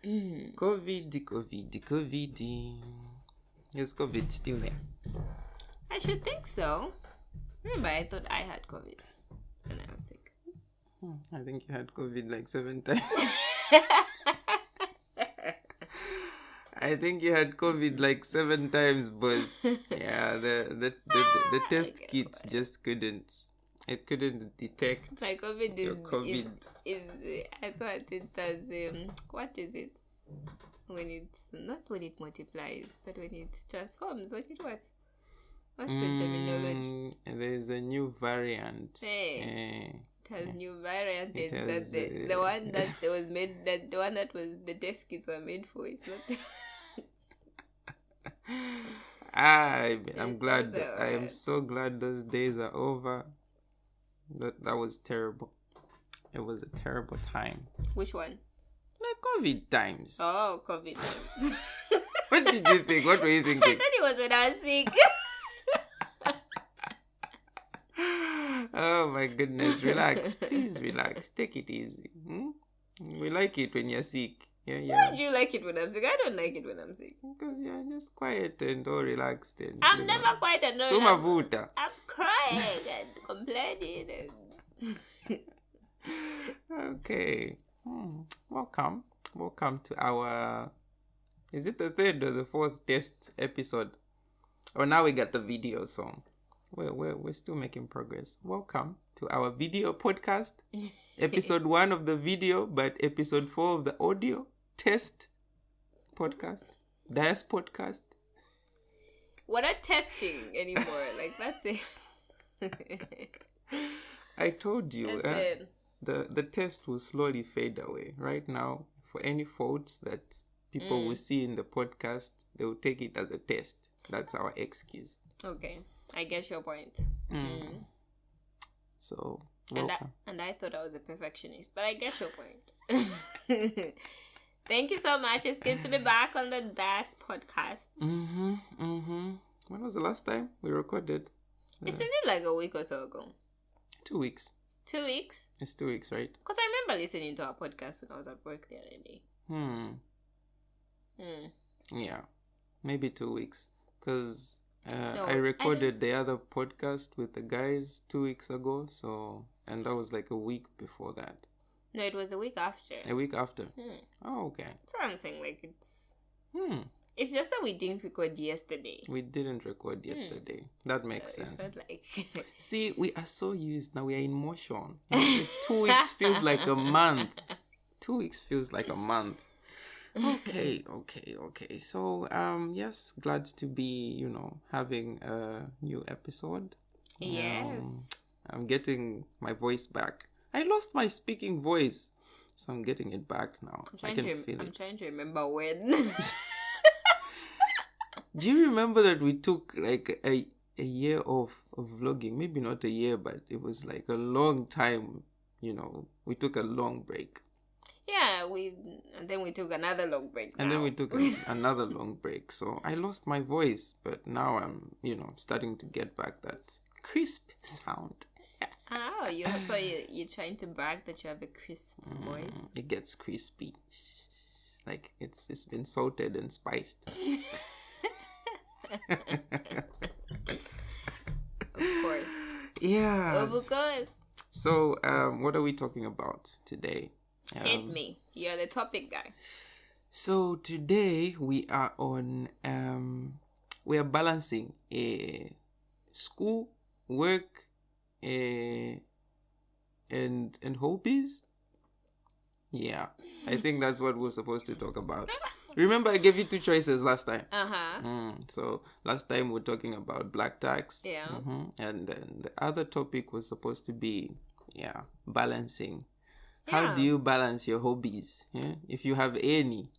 COVID. Is COVID still there? I should think so. Remember, I thought I had COVID when I was sick. I think you had COVID like 7 times. I think you had COVID like 7 times, boss. Yeah, the test kits just couldn't. It couldn't detect My COVID your COVID. is I thought it as what is it? When it's not when it multiplies, but when it transforms, What's the terminology? There's a new variant. It has new variant. It and has, the one that was made, that the one that was the test kits were made for. It's not. I'm glad. I am so glad those days are over. That was terrible. It was a terrible time. Which one? The COVID times. Oh, COVID times. What did you think? What were you thinking? I thought it was when I was sick. Oh my goodness. Relax. Please relax. Take it easy. We like it when you're sick. Yeah. Why do you like it when I'm sick? I don't like it when I'm sick. Because you're just quiet and all relaxed. And, I'm never quiet and all relaxed. I'm crying and complaining. Okay. Welcome to our... Is it the 3rd or the 4th test episode? Oh, now we got the video song. We're still making progress. Welcome to our video podcast. Episode 1 of the video, but episode 4 of the audio test podcast. Diaspodcast. We're not testing anymore. Like, that's it. I told you. That's it. The test will slowly fade away. Right now, for any faults that people will see in the podcast, they will take it as a test. That's our excuse. Okay, I get your point. So, and I thought I was a perfectionist, but I get your point. Thank you so much. It's good to be back on the Diaspodcast. When was the last time we recorded? Isn't it like a week or so ago? 2 weeks. 2 weeks? It's 2 weeks, right? Because I remember listening to our podcast when I was at work the other day. Yeah, maybe 2 weeks. Because I recorded the other podcast with the guys 2 weeks ago. And that was like a week before that. No, it was a week after. A week after? Oh, okay. That's what I'm saying. Like, it's... It's just that we didn't record yesterday. We didn't record yesterday. That makes sense. It's not like... See, we are so used now. We are in motion. 2 weeks feels like a month. 2 weeks feels like a month. Okay. So, yes, glad to be, having a new episode. Yes. I'm getting my voice back. I lost my speaking voice, so I'm getting it back now. I can feel it. I'm trying to remember when. Do you remember that we took like a year of vlogging? Maybe not a year, but it was like a long time. We took a long break. Yeah, and then we took another long break. And then we took another long break. So I lost my voice, but now I'm, starting to get back that crisp sound. Oh, you're trying to brag that you have a crisp voice? It gets crispy. Like it's been salted and spiced. Of course. Yeah. Of course. So, what are we talking about today? Hit me. You're the topic guy. So today we are on. We are balancing school, work, and hobbies. Yeah, I think that's what we're supposed to talk about. Remember, I gave you 2 choices last time. So last time we were talking about black tax. Yeah. And then the other topic was supposed to be, balancing. How do you balance your hobbies? Yeah? If you have any.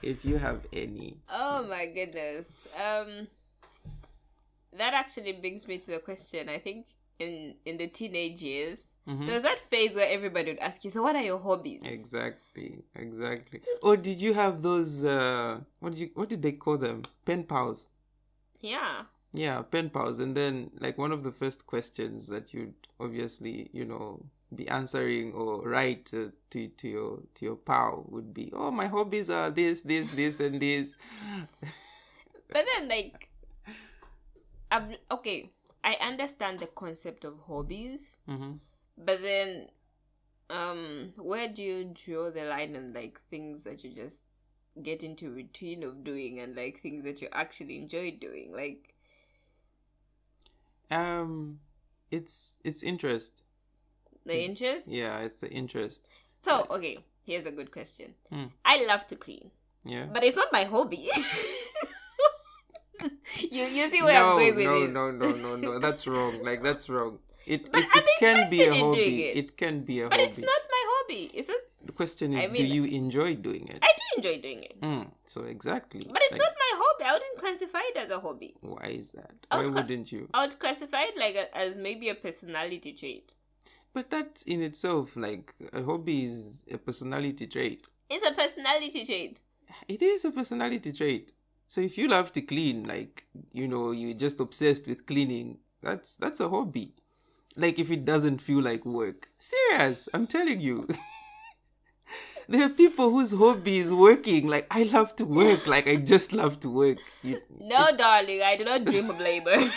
If you have any. Oh my goodness. That actually brings me to the question. I think in the teenage years, there was that phase where everybody would ask you, so what are your hobbies? Exactly. Or did you have those, what did they call them? Pen pals. Yeah. Yeah, pen pals. And then, like, one of the first questions that you'd obviously, be answering or write to your pal would be, oh, my hobbies are this, and this. But then, like, okay, I understand the concept of hobbies, but then, where do you draw the line on, like, things that you just get into routine of doing and, like, things that you actually enjoy doing? Like, it's interest. the interest? Yeah, it's the interest. So, okay, here's a good question. I love to clean. Yeah. But it's not my hobby. you see where I'm going with this? No. That's wrong. Like, that's wrong. It I'm can be a interested in hobby. doing it. It can be a But hobby. it's not my hobby. Is it? The question is, I mean, do you enjoy doing it? I do enjoy doing it. So exactly. But it's like, not my hobby. I wouldn't classify it as a hobby. Why is that? Why wouldn't you? I would classify it like as maybe a personality trait. But that in itself, like, a hobby is a personality trait. It's a personality trait. It is a personality trait. So if you love to clean, like, you're just obsessed with cleaning, that's a hobby. Like, if it doesn't feel like work. Serious, I'm telling you. There are people whose hobby is working. Like, I love to work. Like, I just love to work. No, darling, I do not dream of labor.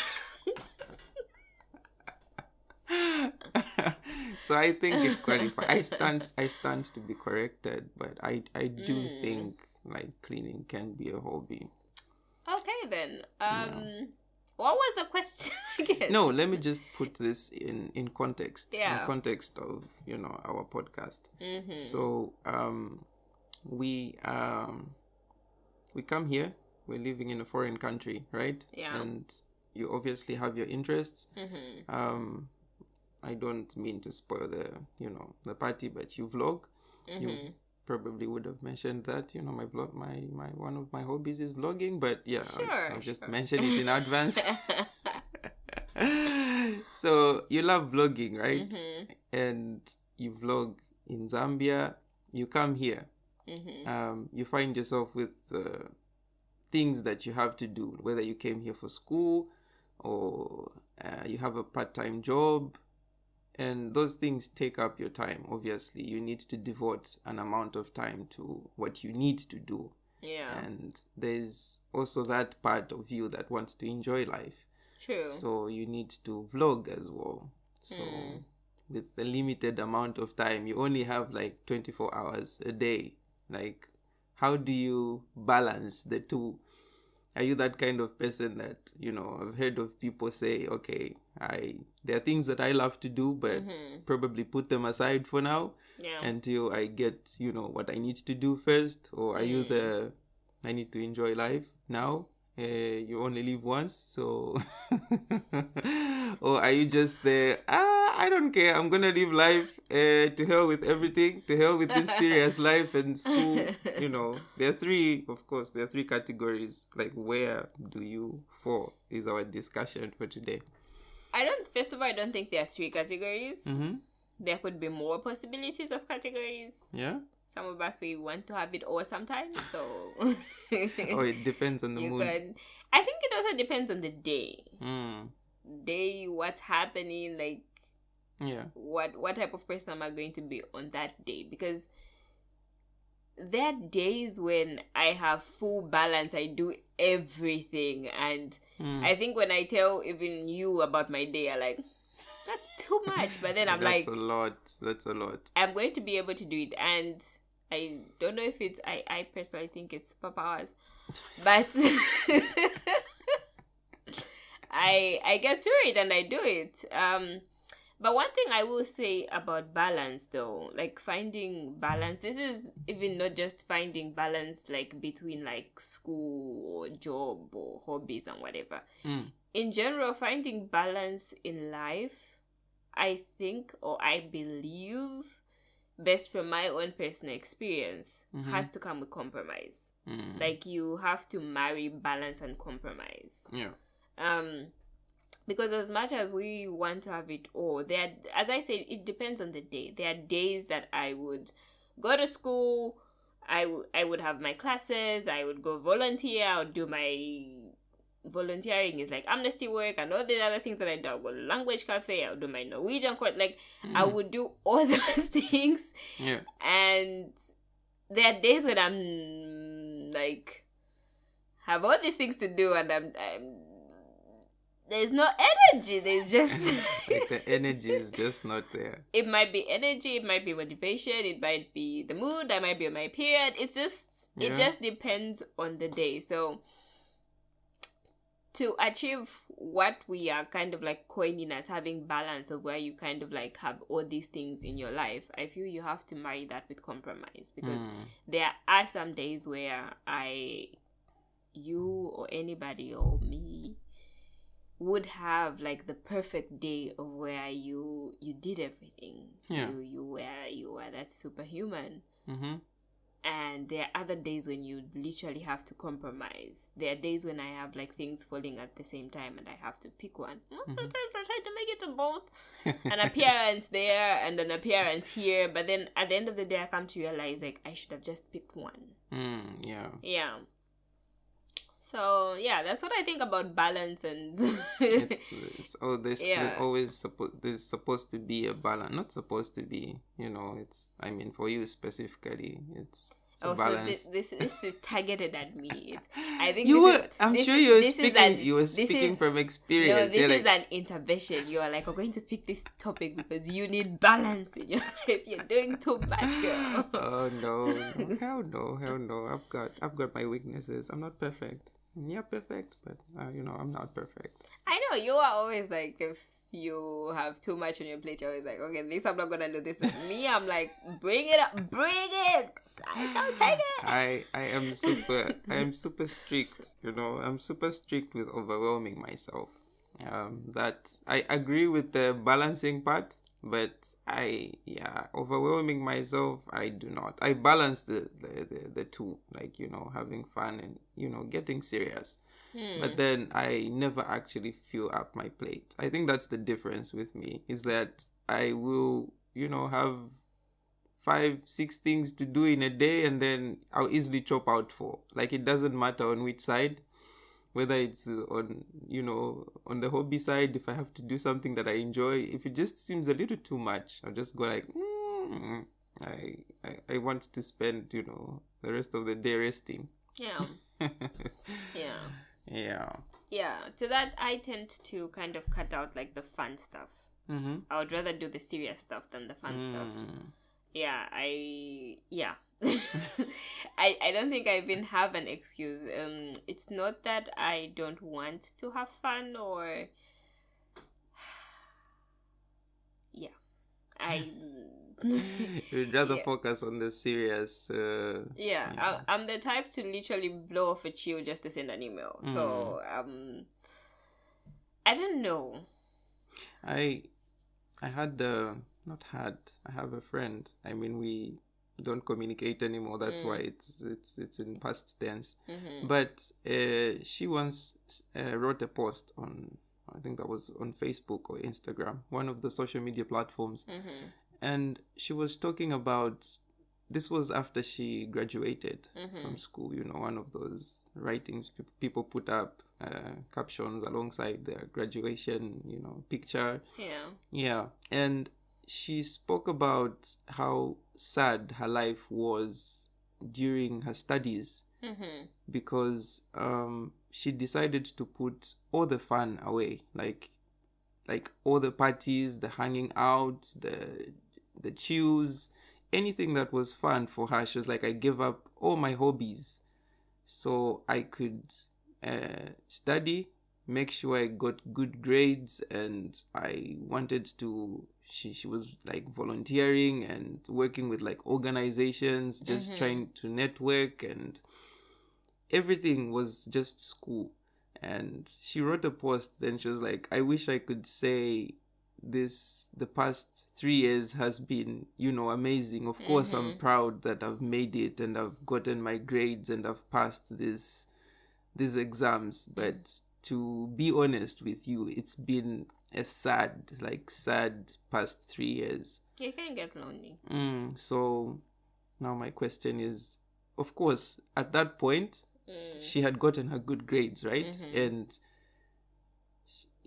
So I think it qualifies. I stand to be corrected, but I do think, like, cleaning can be a hobby. Okay then. What was the question again? No, let me just put this in context. Yeah. In context of, our podcast. So we come here. We're living in a foreign country, right? Yeah. And you obviously have your interests. I don't mean to spoil the party, but you vlog. You probably would have mentioned that, my vlog, my one of my hobbies is vlogging, but yeah, I'll just mention it in advance. So you love vlogging, right? And you vlog in Zambia. You come here. You find yourself with things that you have to do, whether you came here for school or you have a part-time job. And those things take up your time. Obviously, you need to devote an amount of time to what you need to do. Yeah. And there's also that part of you that wants to enjoy life. True. So you need to vlog as well. So with the limited amount of time, you only have like 24 hours a day. Like, how do you balance the two? Are you that kind of person that, I've heard of people say, okay, there are things that I love to do, but probably put them aside for now until I get, what I need to do first? Or are you I need to enjoy life now? You only live once, so... Or are you just I don't care, I'm gonna live life, to hell with everything, to hell with this serious life and school. There are three categories. Like, where do you fall is our discussion for today. First of all, I don't think there are three categories. There could be more possibilities of categories. Yeah. Some of us, we want to have it all sometimes, so... It depends on the mood. I think it also depends on the day. Day, what's happening, like... Yeah. What type of person am I going to be on that day? Because there are days when I have full balance, I do everything, and I think when I tell even you about my day, I'm like... That's too much, but then I'm like... That's a lot. I'm going to be able to do it, and I don't know if it's... I personally think it's superpowers, but I get through it and I do it. But one thing I will say about balance, though, like finding balance, this is even not just finding balance like between like school or job or hobbies and whatever. In general, finding balance in life, I think, or I believe, based from my own personal experience, has to come with compromise. Like, you have to marry balance and compromise. Yeah. Because as much as we want to have it all, as I said, it depends on the day. There are days that I would go to school, I would have my classes, I would go volunteer, I would do my volunteering is like amnesty work and all these other things that I do. I'll go to language cafe, I'll do my Norwegian course. Like, I would do all those things. Yeah. And there are days when I'm like, have all these things to do, and I'm there's no energy. There's just like the energy is just not there. It might be energy, it might be motivation, it might be the mood, I might be on my period. It's just it just depends on the day. So to achieve what we are kind of like coining as having balance, of where you kind of like have all these things in your life, I feel you have to marry that with compromise, because there are some days where you or anybody or me would have like the perfect day of where you did everything. You were that superhuman. And there are other days when you literally have to compromise. There are days when I have like things falling at the same time and I have to pick one. Sometimes I try to make it to both. An appearance there and an appearance here, but then at the end of the day I come to realize like I should have just picked one. Yeah. So yeah, that's what I think about balance. And there's always there's supposed to be a balance. Not supposed to be, it's, I mean, for you specifically, it's a balance. So this is targeted at me. I think I'm sure you were speaking from experience. No, this is an intervention. You are like, we're going to pick this topic because you need balance in your life. You're doing too much, girl. Oh no, hell no. I've got my weaknesses. I'm not perfect. You're perfect, but I'm not perfect. I know you are always like, if you have too much on your plate, you're always like, okay, this I'm not gonna do this. Me, I'm like, bring it up, bring it. I shall take it. I am super strict. I'm super strict with overwhelming myself. That I agree with the balancing part, but overwhelming myself, I do not. I balance the two, like, having fun and, getting serious. But then I never actually fill up my plate. I think that's the difference with me, is that I will, have 5-6 things to do in a day, and then I'll easily chop out 4. Like, it doesn't matter on which side. Whether it's on the hobby side, if I have to do something that I enjoy, if it just seems a little too much, I'll just go like, I want to spend, the rest of the day resting. Yeah. Yeah. To that, I tend to kind of cut out like the fun stuff. I would rather do the serious stuff than the fun stuff. Yeah, I don't think I even have an excuse. It's not that I don't want to have fun, or you'd rather focus on the serious. I'm the type to literally blow off a chill just to send an email. So I don't know. I have a friend. I mean, we don't communicate anymore. That's why it's in past tense. But she once wrote a post on, I think that was on Facebook or Instagram, one of the social media platforms. And she was talking about, this was after she graduated from school, one of those writings people put up, captions alongside their graduation, picture. Yeah. And she spoke about how sad her life was during her studies, because she decided to put all the fun away, like all the parties, the hanging out, the chills, anything that was fun for her. She was like, I gave up all my hobbies so I could study, make sure I got good grades, and I wanted to, she was like volunteering and working with like organizations, just trying to network, and everything was just school. And she wrote a post, then she was like, I wish I could say the past 3 years has been, amazing. Of course, I'm proud that I've made it and I've gotten my grades and I've passed these exams. But to be honest with you, it's been a sad past 3 years. You can get lonely. So now my question is, of course, at that point, she had gotten her good grades, right? And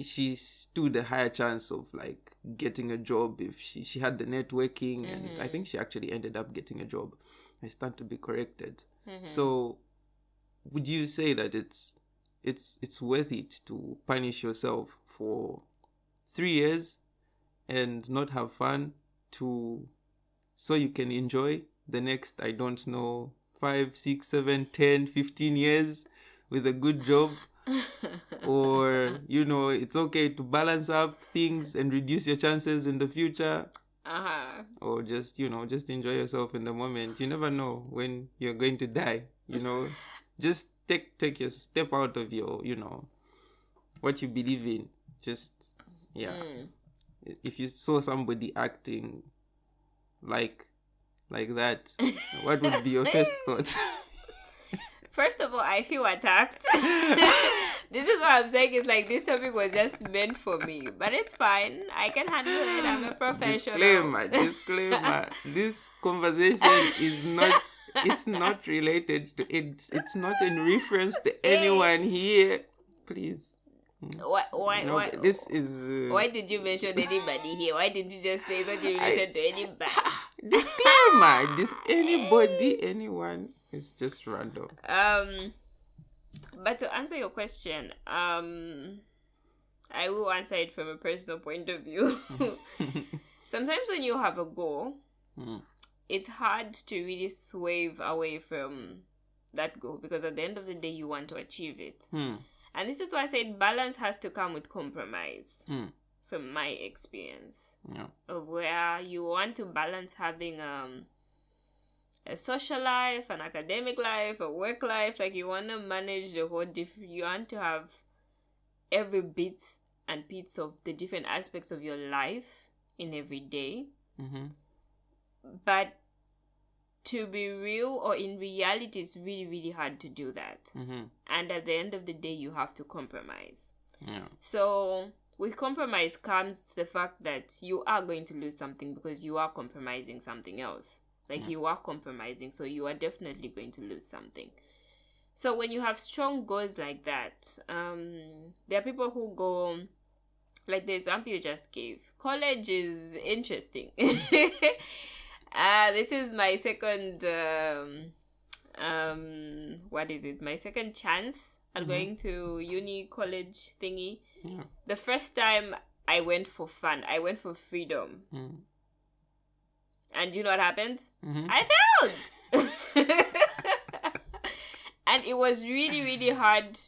she stood a higher chance of like getting a job if she had the networking, and I think she actually ended up getting a job. I stand to be corrected. So would you say that it's worth it to punish yourself for 3 years and not have fun so you can enjoy the next, I don't know, 5, 6, 7, 10, 15 years with a good job? Or, it's okay to balance up things and reduce your chances in the future? Or just enjoy yourself in the moment. You never know when you're going to die. Just take your step out of your what you believe in. Just if you saw somebody acting like that, what would be your first thoughts? First of all, I feel attacked. This is what I'm saying. Is like this topic was just meant for me, but it's fine. I can handle it. I'm a professional. Disclaimer. This conversation is not. It's not related to it. It's not in reference to anyone here. Please. Why? This is. Why did you mention anybody here? Why did you just say that in relation to anybody? Disclaimer. Anybody, anyone. It's just random. But to answer your question, I will answer it from a personal point of view. Sometimes when you have a goal, it's hard to really swerve away from that goal, because at the end of the day, you want to achieve it. And this is why I said balance has to come with compromise, from my experience, of where you want to balance having a social life, an academic life, a work life. Like you want to manage the whole you want to have every bits and piece of the different aspects of your life in every day. But to be real, or in reality, it's really, really hard to do that. And at the end of the day, you have to compromise. So with compromise comes the fact that you are going to lose something, because you are compromising something else. Like you are compromising, so you are definitely going to lose something. So when you have strong goals like that, there are people who go, like the example you just gave. College is interesting. This is my second, my second chance at going to uni college thingy. The first time I went for fun. I went for freedom. And you know what happened? I failed! And it was really, really hard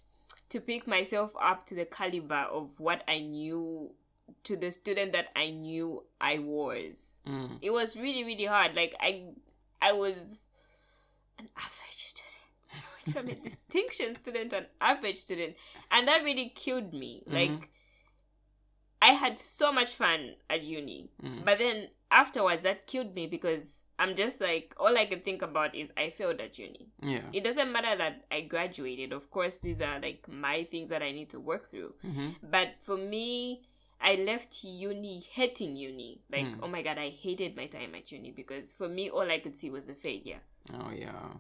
to pick myself up to the caliber of what I knew, to the student that I knew I was. It was really, really hard. Like, I was an average student. I went from a distinction student to an average student. And that really killed me. Like, I had so much fun at uni. But then afterwards, that killed me, because I'm just like, all I could think about is I failed at uni. It doesn't matter that I graduated. Of course, these are like my things that I need to work through. But for me, I left uni hating uni. Like, oh my God, I hated my time at uni, because for me, all I could see was the failure. Oh, yeah.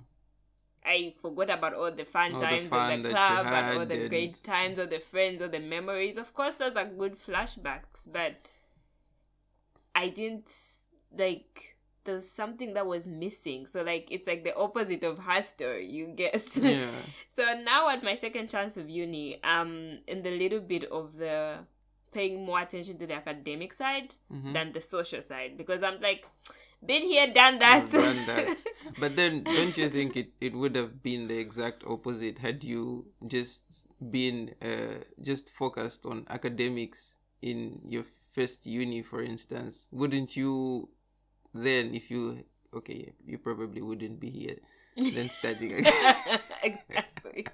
I forgot about all the fun times at the club, and all the great times, all the friends, all the memories. Of course, those are good flashbacks, but I didn't, like, there's something that was missing. So, like, it's like the opposite of her story, you guess. Yeah. So now at my second chance of uni, in the little bit of the paying more attention to the academic side than the social side, because I'm like, been here, done that. But then, don't you think it would have been the exact opposite had you just been just focused on academics in your first uni, for instance? Wouldn't you then, if you probably wouldn't be here then studying again. Exactly.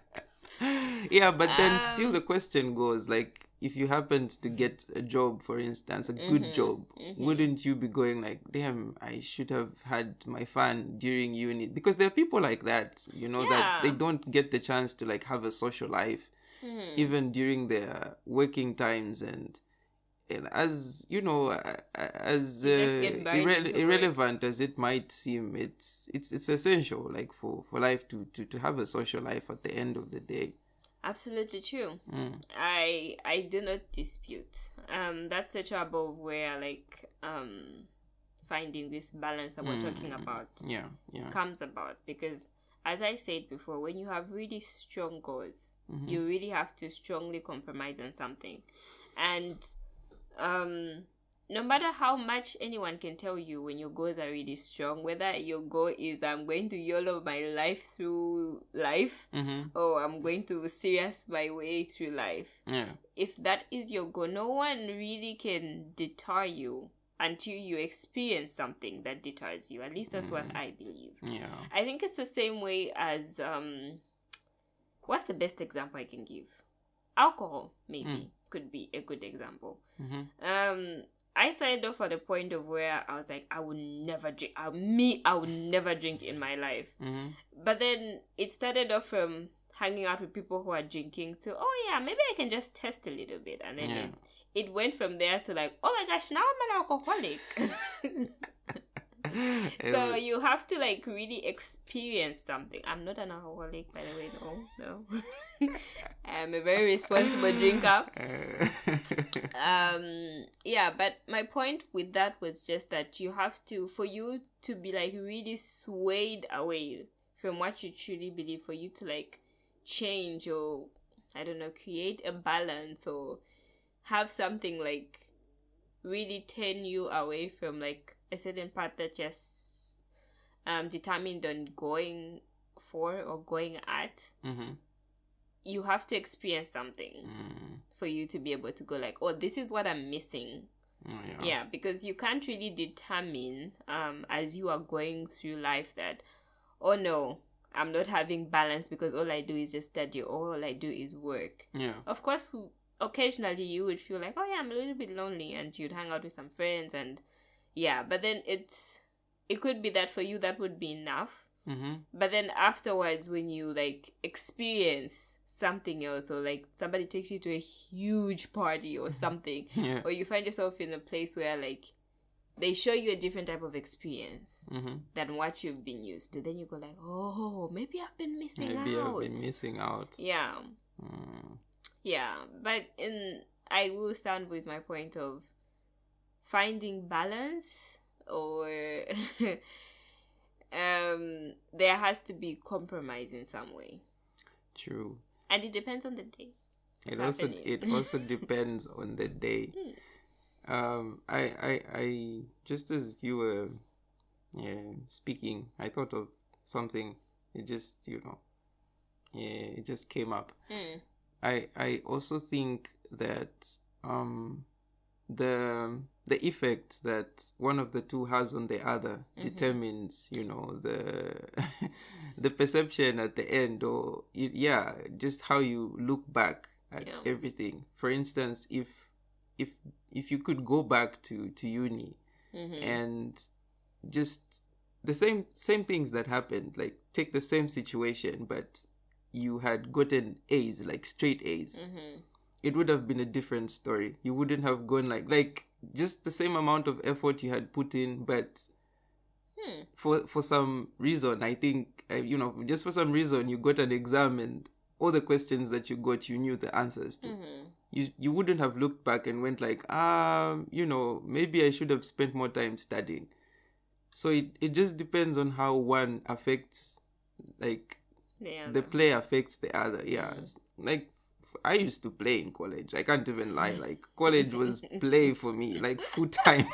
Yeah, but then still the question goes, like, if you happened to get a job, for instance, a good job, wouldn't you be going like, damn, I should have had my fun during uni? Because there are people like that, that they don't get the chance to like have a social life even during their working times, and as you know, as You just get buried into work. irrelevant as it might seem, it's essential, like for life to have a social life at the end of the day. Absolutely true. I do not dispute. That's the trouble where like finding this balance that we're talking about comes about, because as I said before, when you have really strong goals, you really have to strongly compromise on something. And no matter how much anyone can tell you when your goals are really strong, whether your goal is I'm going to YOLO my life through life, or I'm going to serious my way through life. If that is your goal, no one really can deter you until you experience something that deters you. At least that's what I believe. I think it's the same way as what's the best example I can give? Alcohol, maybe, could be a good example. I started off at the point of where I was like, I would never drink. I would never drink in my life. But then it started off from hanging out with people who are drinking to, oh yeah, maybe I can just test a little bit. And then it went from there to like, oh my gosh, now I'm an alcoholic. So you have to like really experience something. I'm not an alcoholic, by the way. No. I'm a very responsible drinker. But my point with that was just that you have to, for you to be like really swayed away from what you truly believe, for you to like change or I don't know, create a balance or have something like really turn you away from like a certain path that just determined on going for or going at, you have to experience something for you to be able to go like, oh, this is what I'm missing. Because you can't really determine as you are going through life that, oh no, I'm not having balance because all I do is just study, or all I do is work. Of course, occasionally you would feel like, oh yeah, I'm a little bit lonely, and you'd hang out with some friends, and but then it could be that for you that would be enough. But then afterwards, when you like experience something else, or like somebody takes you to a huge party or something, or you find yourself in a place where like they show you a different type of experience than what you've been used to, then you go like, oh, maybe I've been missing out. But I will stand with my point of finding balance, or there has to be compromise in some way. True. And it depends on the day. It also depends on the day. I just as you were speaking, I thought of something. It just it just came up. I also think that the effect that one of the two has on the other determines, the perception at the end, or just how you look back at everything. For instance, if you could go back to uni and just the same things that happened, like take the same situation, but you had gotten A's, like straight A's, it would have been a different story. You wouldn't have gone like just the same amount of effort you had put in, but for some reason, I think, just for some reason, you got an exam and all the questions that you got, you knew the answers to. You wouldn't have looked back and went like, maybe I should have spent more time studying. So it just depends on how one affects, like, the play affects the other. Like, I used to play in college. I can't even lie. Like, college was play for me, like full time.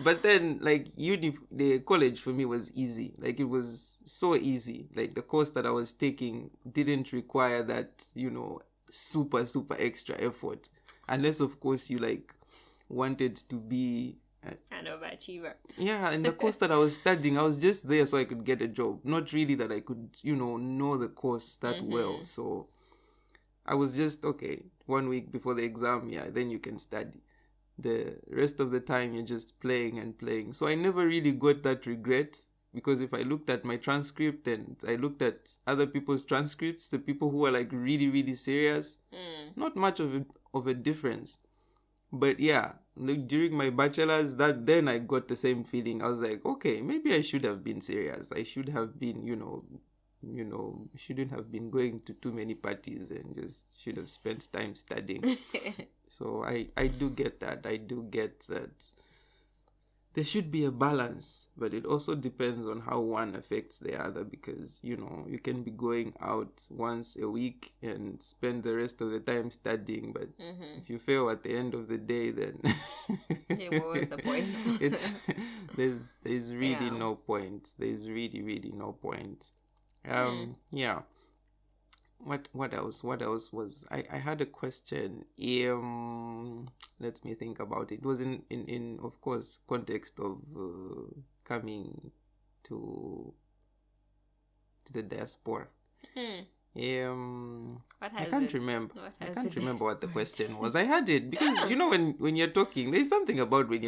But then, like, the college for me was easy. Like, it was so easy. Like, the course that I was taking didn't require that, super, super extra effort. Unless, of course, you, like, wanted to be an overachiever. And the course that I was studying, I was just there so I could get a job. Not really that I could, know the course that well. So I was just, okay, 1 week before the exam, then you can study. The rest of the time, you're just playing and playing. So I never really got that regret, because if I looked at my transcript and I looked at other people's transcripts, the people who are like really, really serious, not much of a difference. But yeah, like during my bachelor's, then I got the same feeling. I was like, okay, maybe I should have been serious. I should have been, shouldn't have been going to too many parties and just should have spent time studying. So I do get that. I do get that there should be a balance, but it also depends on how one affects the other, because you can be going out once a week and spend the rest of the time studying, but if you fail at the end of the day, then what was the point? there's really no point. There's really no point. Yeah. What else was I had a question. Let me think about it. It was in of course context of coming to the diaspora. I can't remember. I can't remember what the question was. I had it because when you're talking, there's something about when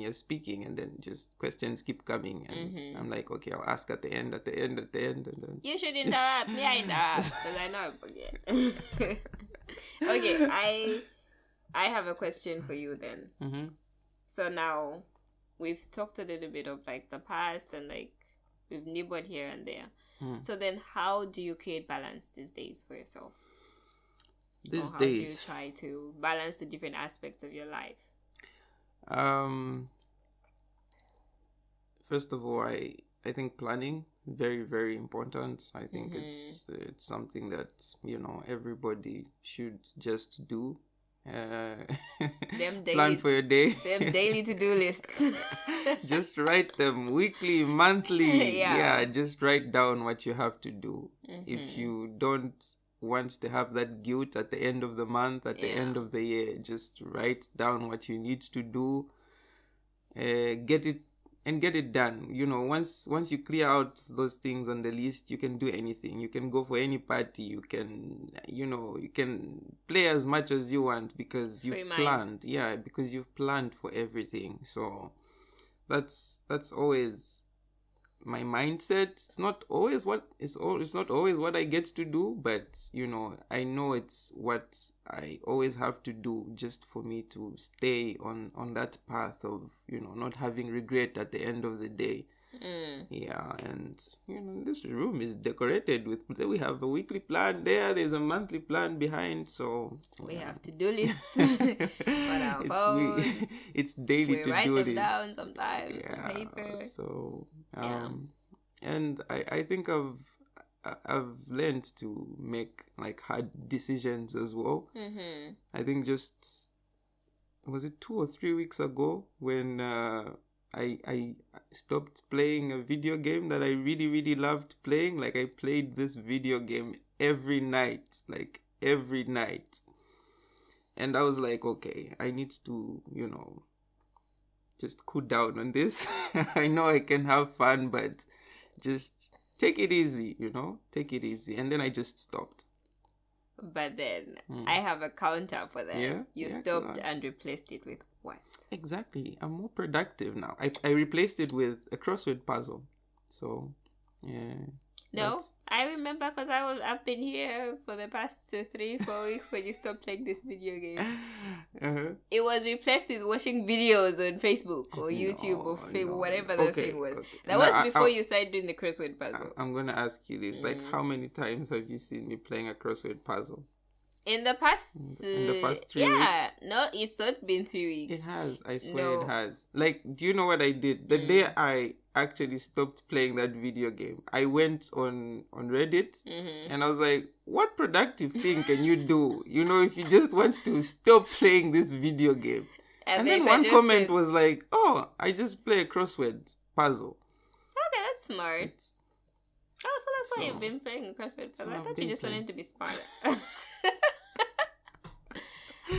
you're speaking, and then just questions keep coming, and I'm like, okay, I'll ask at the end, and then you should interrupt me. I interrupt because I know I forget. Okay, I have a question for you then. So now we've talked a little bit of like the past, and like we've nibbled here and there. So then how do you create balance these days for yourself? How do you try to balance the different aspects of your life? First of all, I think planning, very, very important. I think it's something that everybody should just do. Plan for your day. Them daily to-do lists. Just write them weekly, monthly. Yeah, just write down what you have to do. If you don't want to have that guilt at the end of the month, at the end of the year, just write down what you need to do. Get it done. Once you clear out those things on the list, you can do anything. You can go for any party. You can play as much as you want because you've planned. Yeah, because you've planned for everything. So that's always my mindset. It's not always what I get to do, but I know it's what I always have to do just for me to stay on that path of not having regret at the end of the day. Yeah, and this room is decorated with, we have a weekly plan there's a monthly plan behind, so we have to-do lists on our phones. It's daily to-do lists. We write them down sometimes on paper. So and I think I've learned to make like hard decisions as well. I think just, was it 2 or 3 weeks ago when I stopped playing a video game that I really, really loved playing. Like I played this video game every night. And I was like, okay, I need to, just cool down on this. I know I can have fun, but just take it easy, take it easy. And then I just stopped. But then I have a counter for that. You stopped and replaced it with what? Exactly. I'm more productive now. I replaced it with a crossword puzzle. So, yeah. No, I remember because I've been here for the past 3-4 weeks when you stopped playing this video game. It was replaced with watching videos on Facebook or YouTube or whatever the thing was. Okay. That was before you started doing the crossword puzzle. I'm going to ask you this. Like, how many times have you seen me playing a crossword puzzle? In the past 3 weeks? No, it's not been 3 weeks. It has. I swear it has. Like, do you know what I did? The day I actually stopped playing that video game, I went on Reddit and I was like, what productive thing can you do? If you just want to stop playing this video game. And then one comment was like, oh, I just play a crossword puzzle. Okay, that's smart. So that's why you've been playing a crossword puzzle. I thought you just wanted to be smarter.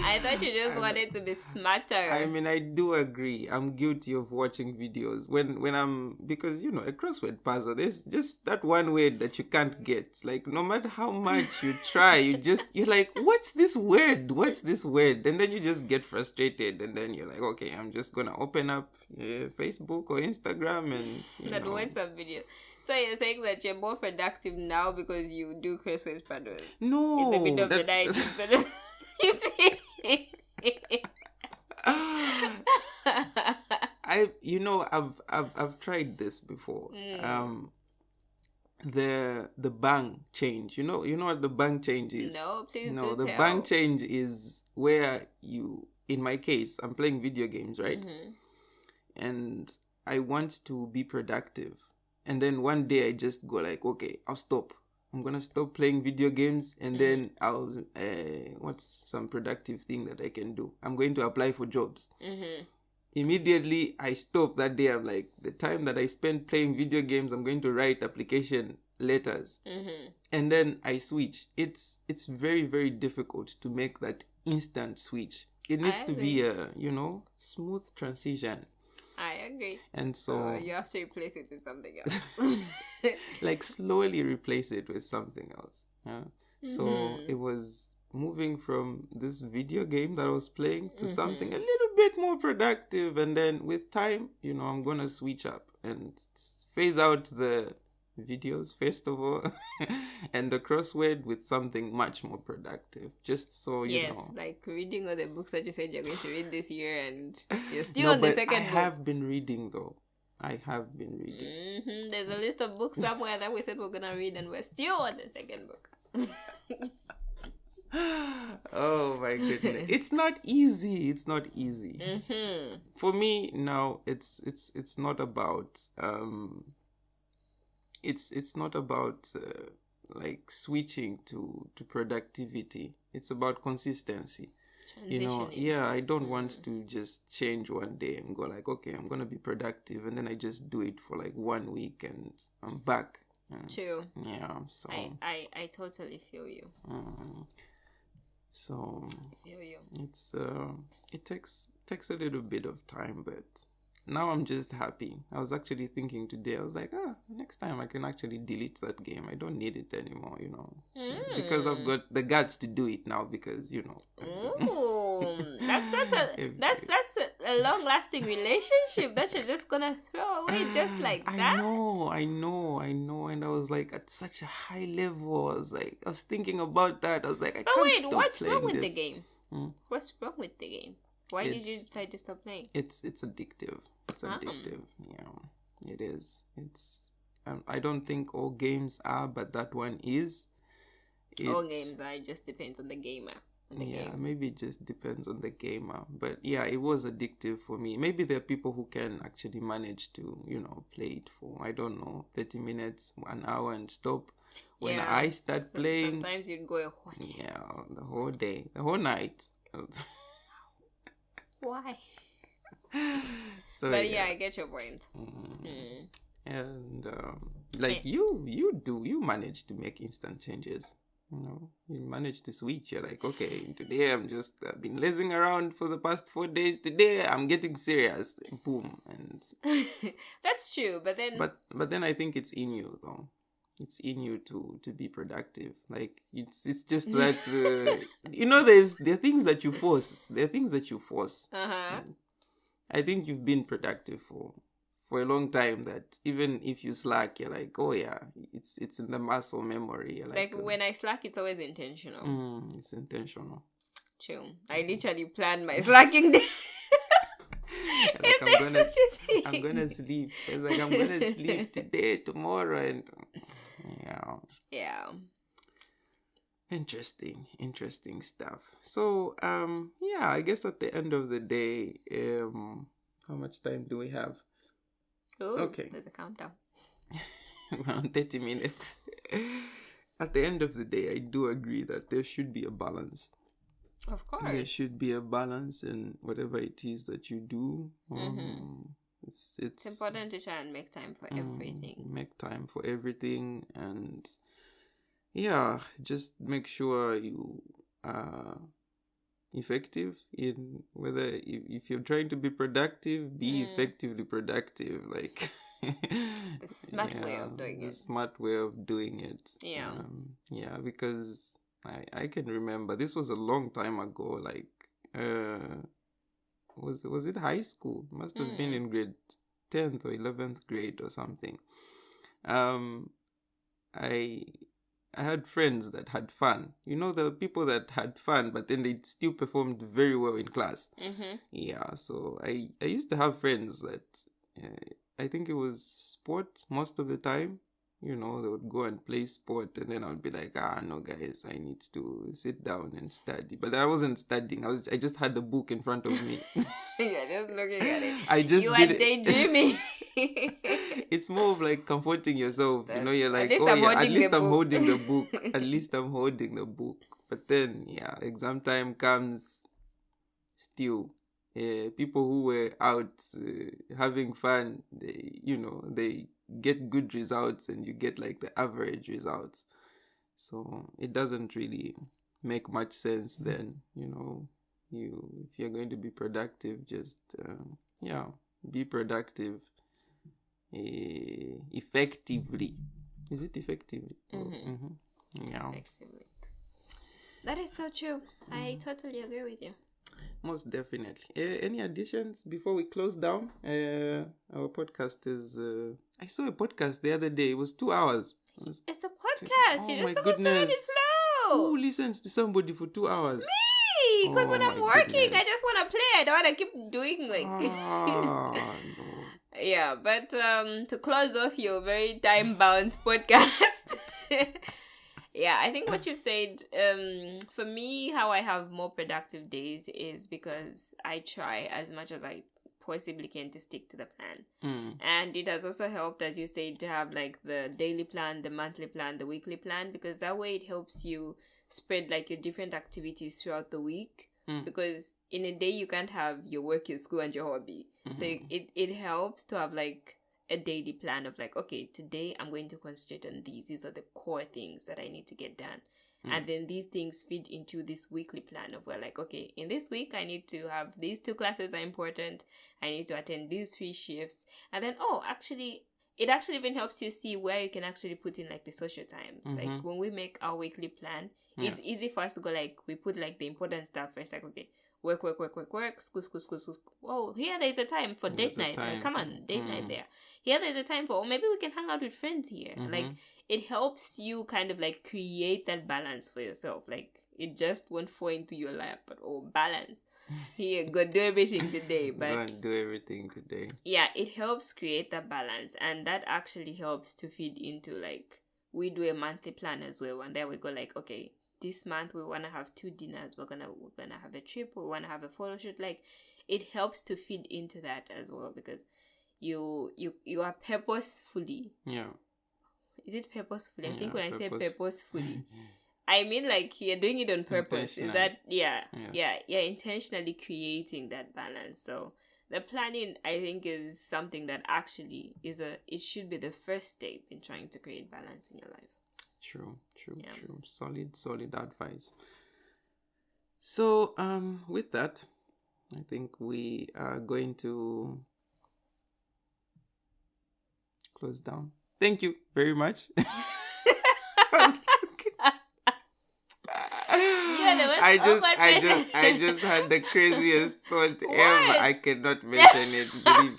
I thought you just wanted to be smarter. I mean, I do agree. I'm guilty of watching videos when I'm, because a crossword puzzle, there's just that one word that you can't get. Like, no matter how much you try, you're like, what's this word? And then you just get frustrated, and then you're like, okay, I'm just gonna open up Facebook or Instagram and watch some videos. So you're saying that you're more productive now because you do crossword puzzles? No, in the middle of the night instead of sleeping. I've tried this before. The bang change. You know what the bang change is? No, please No, do the tell. bang change is where you, in my case, I'm playing video games, right? And I want to be productive. And then one day I just go like, okay, I'll stop. I'm gonna stop playing video games, and then I'll what's some productive thing that I can do? I'm going to apply for jobs. Immediately I stop that day. I'm like, the time that I spent playing video games, I'm going to write application letters. And then I switch. It's very, very difficult to make that instant switch. It needs to be a smooth transition. I agree. And so you have to replace it with something else. like slowly replace it with something else. Yeah. So it was moving from this video game that I was playing to something a little bit more productive, and then with time, I'm gonna switch up and phase out the videos first of all and the crossword with something much more productive, just so you know. Like reading all the books that you said you're going to read this year, and you're still on the second book. I have been reading though. I have been reading. There's a list of books somewhere that we said we're gonna read, and we're still on the second book. Oh my goodness, it's not easy. For me now, it's not about it's not about like switching to productivity. It's about consistency. I don't want to just change one day and go like, okay, I'm gonna be productive, and then I just do it for like 1 week and I'm back. True. Yeah. So I totally feel you. So I feel you. It's it takes a little bit of time, but now I'm just happy. I was actually thinking today, I was like, next time I can actually delete that game. I don't need it anymore, so, because I've got the guts to do it now, because that's a long-lasting relationship that you're just gonna throw away just like that. I know, and I was like at such a high level. I was thinking about that. I was like, what's wrong with the game? What's wrong with the game? Why did you decide to stop playing? It's addictive. It's addictive. Yeah, it is. It's. I don't think all games are, but that one is. All games are. It just depends on the gamer. Maybe it just depends on the gamer. But yeah, it was addictive for me. Maybe there are people who can actually manage to, play it for, I don't know, 30 minutes, 1 hour and stop. When I start playing, sometimes you'd go a whole day. Yeah, the whole day, the whole night. Why? So, but I get your point. And like you manage to make instant changes. You manage to switch. You're like, okay, today I'm just been lazing around for the past 4 days. Today I'm getting serious. Boom. And that's true. But then I think it's in you though. It's in you to be productive. Like it's just that there are things that you force. I think you've been productive for a long time, that even if you slack, you're like, oh yeah, it's in the muscle memory. You're like when I slack, it's always intentional. It's intentional. True. I literally plan my slacking day. Like I'm gonna sleep. It's like I'm gonna sleep today, tomorrow, and yeah. Interesting stuff. So I guess at the end of the day, how much time do we have? Ooh, okay, there's a countdown. Around 30 minutes. At the end of the day, I do agree that there should be a balance. Of course. There should be a balance in whatever it is that you do. It's important to try and make time for everything. Make time for everything, and just make sure you are effective in whether if you're trying to be productive, be effectively productive. Like the smart way of doing it. The smart way of doing it. Yeah. Because I can remember this was a long time ago. Like was it high school? Must have been in grade 10th or 11th grade or something. I had friends that had fun. You know, the people that had fun, but then they still performed very well in class. Mm-hmm. Yeah, so I used to have friends that I think it was sport most of the time. You know, they would go and play sport, and then I would be like, no, guys, I need to sit down and study. But I wasn't studying. I just had the book in front of me. You're just looking at it. I just you did are it. daydreaming. It's more of like comforting yourself. You know, you're like, least oh I'm yeah, at holding least the I'm book." holding the book. At least I'm holding the book. But then, yeah, exam time comes. Still, people who were out having fun, they get good results, and you get like the average results. So it doesn't really make much sense then. If you're going to be productive, just be productive effectively. Is it effectively? Yeah. Effectively. That is so true. I totally agree with you. Most definitely. Any additions before we close down? Our podcast is... I saw a podcast the other day. It was 2 hours. It's a podcast. Oh, You're my just supposed to let goodness. it flow. Who listens to somebody for 2 hours? Me! Because when Oh, I'm my working, I goodness. just want to play. I don't want to keep doing No. Yeah, but to close off your very time-bound podcast... Yeah, I think what you've said, for me, how I have more productive days is because I try as much as I possibly can to stick to the plan. And it has also helped, as you said, to have like the daily plan, the monthly plan, the weekly plan, because that way it helps you spread like your different activities throughout the week. Because in a day you can't have your work, your school, and your hobby. So it helps to have like a daily plan of like, okay, today I'm going to concentrate on these. These are the core things that I need to get done. And then these things feed into this weekly plan of where like, okay, in this week I need to have these 2 classes are important. I need to attend these 3 shifts. And then, it actually even helps you see where you can actually put in like the social time. It's like when we make our weekly plan, it's easy for us to go like, we put like the important stuff first, like, okay, work, school. Oh, here there's a time for date night. Like, come on, date night there. Here there's a time for, or maybe we can hang out with friends here. Like, it helps you kind of like create that balance for yourself. Like, it just won't fall into your lap, but balance. Here, go do everything today. But go and do everything today. Yeah, it helps create that balance, and that actually helps to feed into like, we do a monthly plan as well, and then we go like, okay, this month we want to have 2 dinners, we're gonna have a trip, we want to have a photo shoot. Like, it helps to feed into that as well, because you are purposefully. Yeah. Is it purposefully? I think when I say purposefully, I mean like you're doing it on purpose. Is that you're intentionally creating that balance. So the planning, I think, is something that actually it should be the first step in trying to create balance in your life. True. Solid advice. So, with that, I think we are going to close down. Thank you very much. I just had the craziest thought ever. I cannot mention it.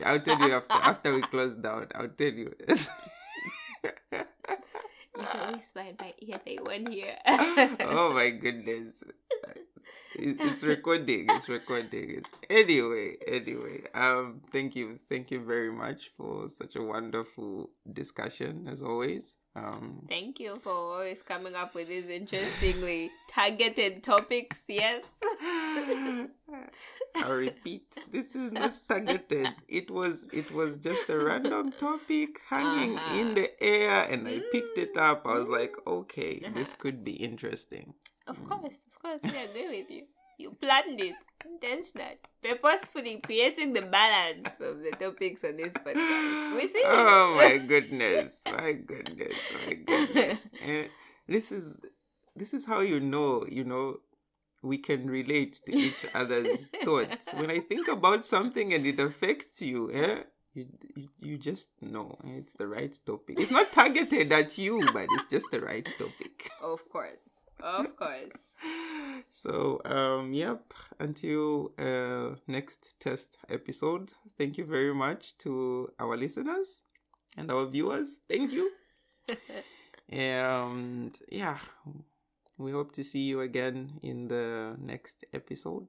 I'll tell you after we close down. I'll tell you. You can whisper in my ear, they won't hear. Oh my goodness. It's recording. Anyway. Thank you very much for such a wonderful discussion as always. Thank you for always coming up with these interestingly targeted topics. Yes. I repeat, this is not targeted. It was just a random topic hanging in the air, and I picked it up. I was like, okay, this could be interesting. Of course, we agree with you. You planned it intentionally, purposefully creating the balance of the topics on this podcast. We see. Oh my goodness! This is how you know we can relate to each other's thoughts. When I think about something and it affects you, you just know it's the right topic. It's not targeted at you, but it's just the right topic. Of course. So, until next test episode, thank you very much to our listeners and our viewers. Thank you. And yeah, we hope to see you again in the next episode.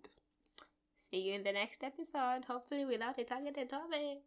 See you in the next episode, hopefully without a targeted topic.